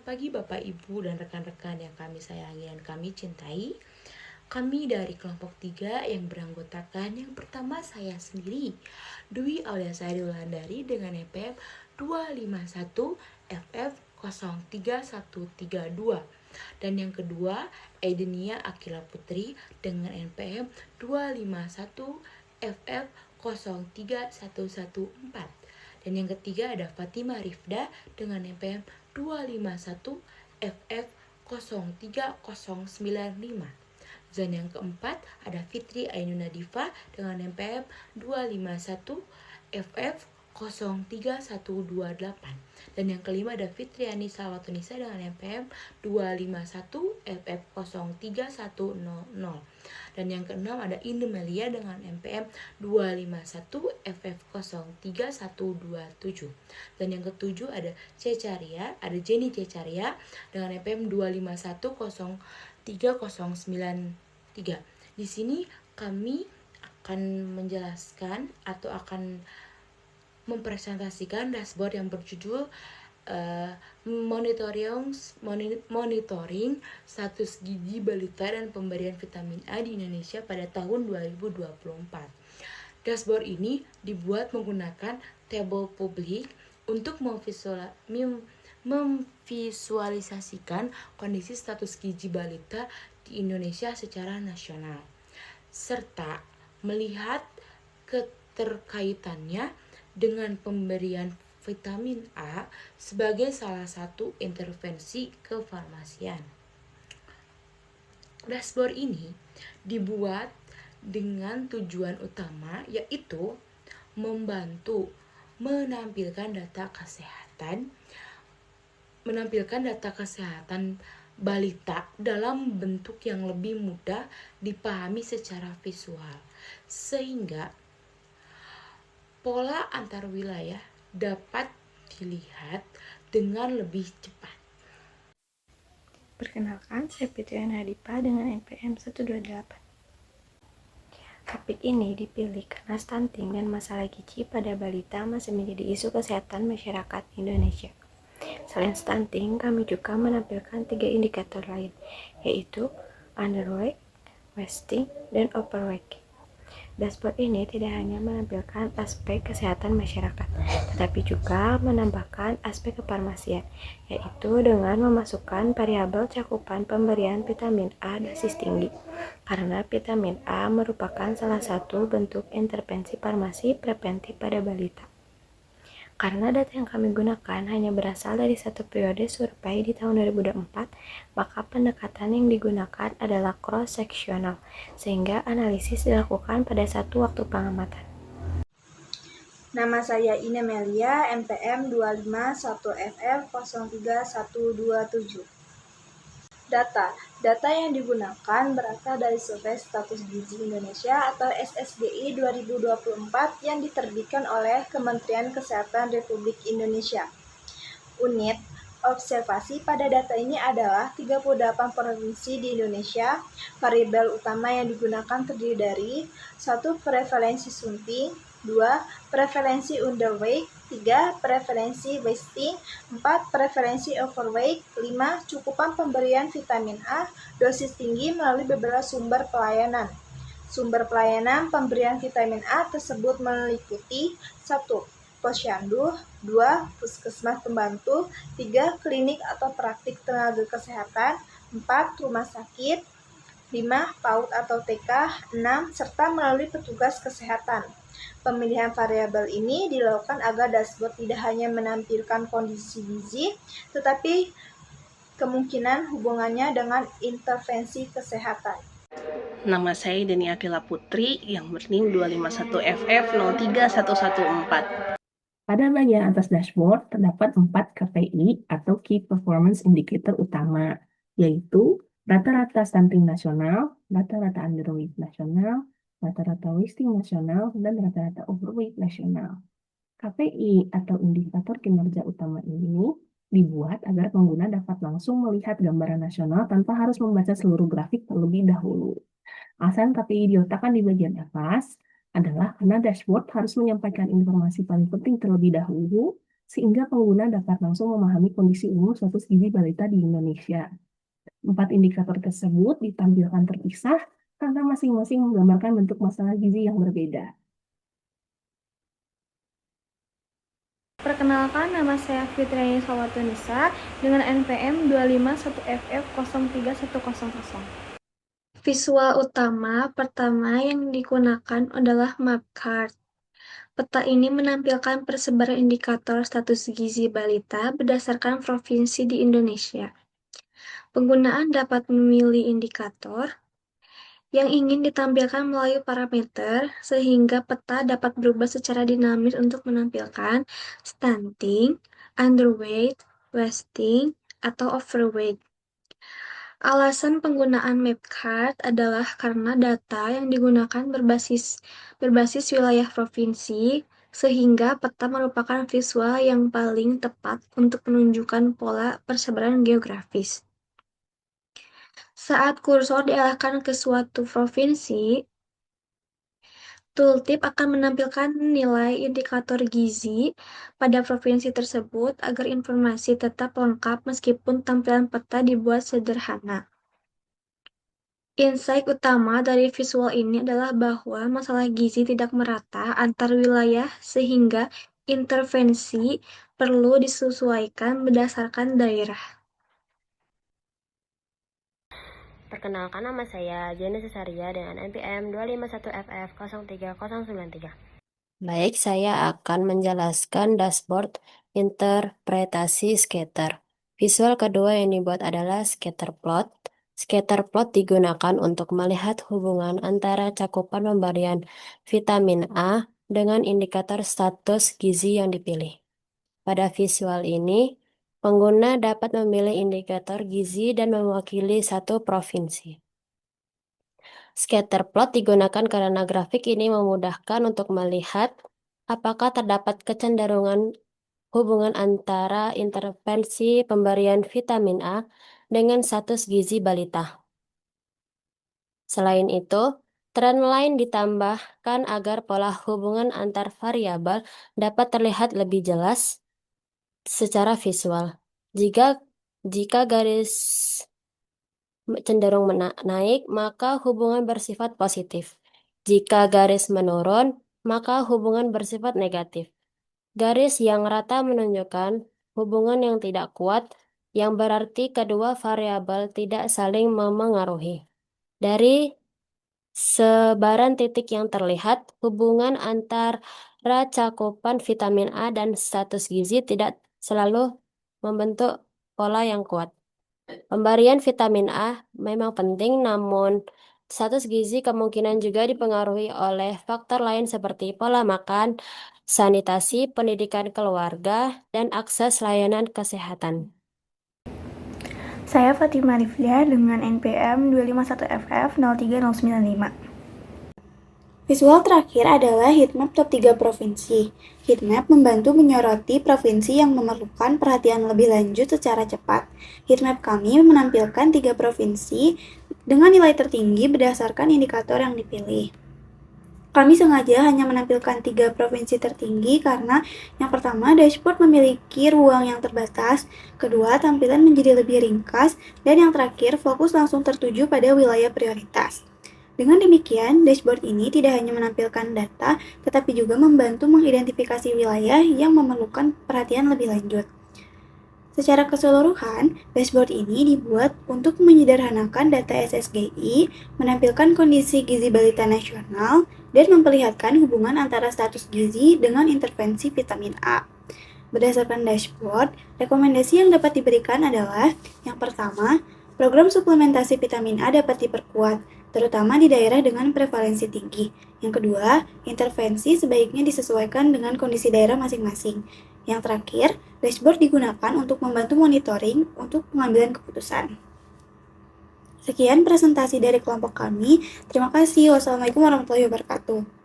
pagi Bapak, Ibu, dan rekan-rekan yang kami sayangi dan kami cintai. Kami dari kelompok 3 yang beranggotakan yang pertama saya sendiri, Dwi Auliasari Wulandari dengan NPM 251 FF03132. Dan yang kedua, Edenia Akila Putri dengan NPM 251 FF03114. Dan yang ketiga ada Fatima Rifda dengan NPM 251 FF03095. Dan yang keempat ada Fitri Ainuna Diva dengan NPM 251 FF03128. Dan yang kelima ada Fitriani Salwatunisa dengan NPM 251 FF03100. Dan yang keenam ada Indemelia dengan NPM 251 FF03127. Dan yang ketujuh ada Jenny Cecaria dengan NPM 251 03093. Di sini kami akan menjelaskan atau akan mempresentasikan dashboard yang berjudul monitoring status gizi balita dan pemberian vitamin A di Indonesia pada tahun 2024. Dashboard ini dibuat menggunakan tabel publik untuk memvisualisasikan kondisi status gizi balita di Indonesia secara nasional, serta melihat keterkaitannya dengan pemberian vitamin A sebagai salah satu intervensi kefarmasian. Dashboard ini dibuat dengan tujuan utama yaitu membantu menampilkan data kesehatan balita dalam bentuk yang lebih mudah dipahami secara visual, sehingga pola antar wilayah dapat dilihat dengan lebih cepat. Perkenalkan, saya Fitriana Dipa dengan NPM 128. Topik ini dipilih karena stunting dan masalah gizi pada balita masih menjadi isu kesehatan masyarakat Indonesia. Selain stunting, kami juga menampilkan 3 indikator lain, yaitu underweight, wasting, dan overweight. Dashboard ini tidak hanya menampilkan aspek kesehatan masyarakat, tetapi juga menambahkan aspek kefarmasian, yaitu dengan memasukkan variabel cakupan pemberian vitamin A dosis tinggi, karena vitamin A merupakan salah satu bentuk intervensi farmasi preventif pada balita. Karena data yang kami gunakan hanya berasal dari satu periode survei di tahun 2004, maka pendekatan yang digunakan adalah cross-sectional, sehingga analisis dilakukan pada satu waktu pengamatan. Nama saya Inemelia, NPM 251FF03127. Data yang digunakan berasal dari Survei Status Gizi Indonesia atau SSGI 2024 yang diterbitkan oleh Kementerian Kesehatan Republik Indonesia. Unit observasi pada data ini adalah 38 provinsi di Indonesia. Variabel utama yang digunakan terdiri dari 1. Prevalensi suntik, 2. Prevalensi underweight, 3. Prevalensi wasting, 4. Prevalensi overweight, 5. Cukupan pemberian vitamin A dosis tinggi melalui beberapa sumber pelayanan. Sumber pelayanan pemberian vitamin A tersebut meliputi 1. Posyandu, 2. Puskesmas pembantu, 3. Klinik atau praktik tenaga kesehatan, 4. Rumah sakit, 5. PAUD atau TK, 6. Serta melalui petugas kesehatan. Pemilihan variabel ini dilakukan agar dashboard tidak hanya menampilkan kondisi gizi, tetapi kemungkinan hubungannya dengan intervensi kesehatan. Nama saya Deni Akila Putri yang berNIM 251FF03114. Pada bagian atas dashboard terdapat 4 KPI atau Key Performance Indicator utama, yaitu rata-rata stunting nasional, rata-rata underweight nasional, rata-rata wasting nasional, dan rata-rata overweight nasional. KPI atau indikator kinerja utama ini dibuat agar pengguna dapat langsung melihat gambaran nasional tanpa harus membaca seluruh grafik terlebih dahulu. Alasan KPI diletakkan di bagian atas adalah karena dashboard harus menyampaikan informasi paling penting terlebih dahulu sehingga pengguna dapat langsung memahami kondisi umum status gizi balita di Indonesia. 4 indikator tersebut ditampilkan terpisah karena masing-masing menggambarkan bentuk masalah gizi yang berbeda. Perkenalkan, nama saya Fitriani Salwatunisa dengan NPM 251FF03100. Visual utama pertama yang digunakan adalah map card. Peta ini menampilkan persebaran indikator status gizi balita berdasarkan provinsi di Indonesia. Penggunaan dapat memilih indikator yang ingin ditampilkan melalui parameter, sehingga peta dapat berubah secara dinamis untuk menampilkan stunting, underweight, wasting, atau overweight. Alasan penggunaan map card adalah karena data yang digunakan berbasis wilayah provinsi, sehingga peta merupakan visual yang paling tepat untuk menunjukkan pola persebaran geografis. Saat kursor diarahkan ke suatu provinsi, tooltip akan menampilkan nilai indikator gizi pada provinsi tersebut agar informasi tetap lengkap meskipun tampilan peta dibuat sederhana. Insight utama dari visual ini adalah bahwa masalah gizi tidak merata antar wilayah sehingga intervensi perlu disesuaikan berdasarkan daerah. Perkenalkan, nama saya Jenny Cesaria dengan NPM 251FF03093. Baik, saya akan menjelaskan dashboard interpretasi scatter. Visual kedua yang dibuat adalah scatter plot. Scatter plot digunakan untuk melihat hubungan antara cakupan pemberian vitamin A dengan indikator status gizi yang dipilih. Pada visual ini, pengguna dapat memilih indikator gizi dan mewakili satu provinsi. Scatter plot digunakan karena grafik ini memudahkan untuk melihat apakah terdapat kecenderungan hubungan antara intervensi pemberian vitamin A dengan status gizi balita. Selain itu, trend line ditambahkan agar pola hubungan antar variabel dapat terlihat lebih jelas secara visual. Jika garis cenderung naik, maka hubungan bersifat positif. Jika garis menurun, maka hubungan bersifat negatif. Garis yang rata menunjukkan hubungan yang tidak kuat, yang berarti kedua variabel tidak saling memengaruhi. Dari sebaran titik yang terlihat, hubungan antara cakupan vitamin A dan status gizi tidak selalu membentuk pola yang kuat. Pemberian vitamin A memang penting, namun status gizi kemungkinan juga dipengaruhi oleh faktor lain seperti pola makan, sanitasi, pendidikan keluarga, dan akses layanan kesehatan. Saya Fatima Riflia dengan NPM 251FF03095. Visual terakhir adalah heatmap top 3 provinsi. Heatmap membantu menyoroti provinsi yang memerlukan perhatian lebih lanjut secara cepat. Heatmap kami menampilkan 3 provinsi dengan nilai tertinggi berdasarkan indikator yang dipilih. Kami sengaja hanya menampilkan 3 provinsi tertinggi karena yang pertama, dashboard memiliki ruang yang terbatas, kedua, tampilan menjadi lebih ringkas, dan yang terakhir, fokus langsung tertuju pada wilayah prioritas. Dengan demikian, dashboard ini tidak hanya menampilkan data, tetapi juga membantu mengidentifikasi wilayah yang memerlukan perhatian lebih lanjut. Secara keseluruhan, dashboard ini dibuat untuk menyederhanakan data SSGI, menampilkan kondisi gizi balita nasional, dan memperlihatkan hubungan antara status gizi dengan intervensi vitamin A. Berdasarkan dashboard, rekomendasi yang dapat diberikan adalah yang pertama, program suplementasi vitamin A dapat diperkuat, terutama di daerah dengan prevalensi tinggi. Yang kedua, intervensi sebaiknya disesuaikan dengan kondisi daerah masing-masing. Yang terakhir, dashboard digunakan untuk membantu monitoring untuk pengambilan keputusan. Sekian presentasi dari kelompok kami. Terima kasih. Wassalamualaikum warahmatullahi wabarakatuh.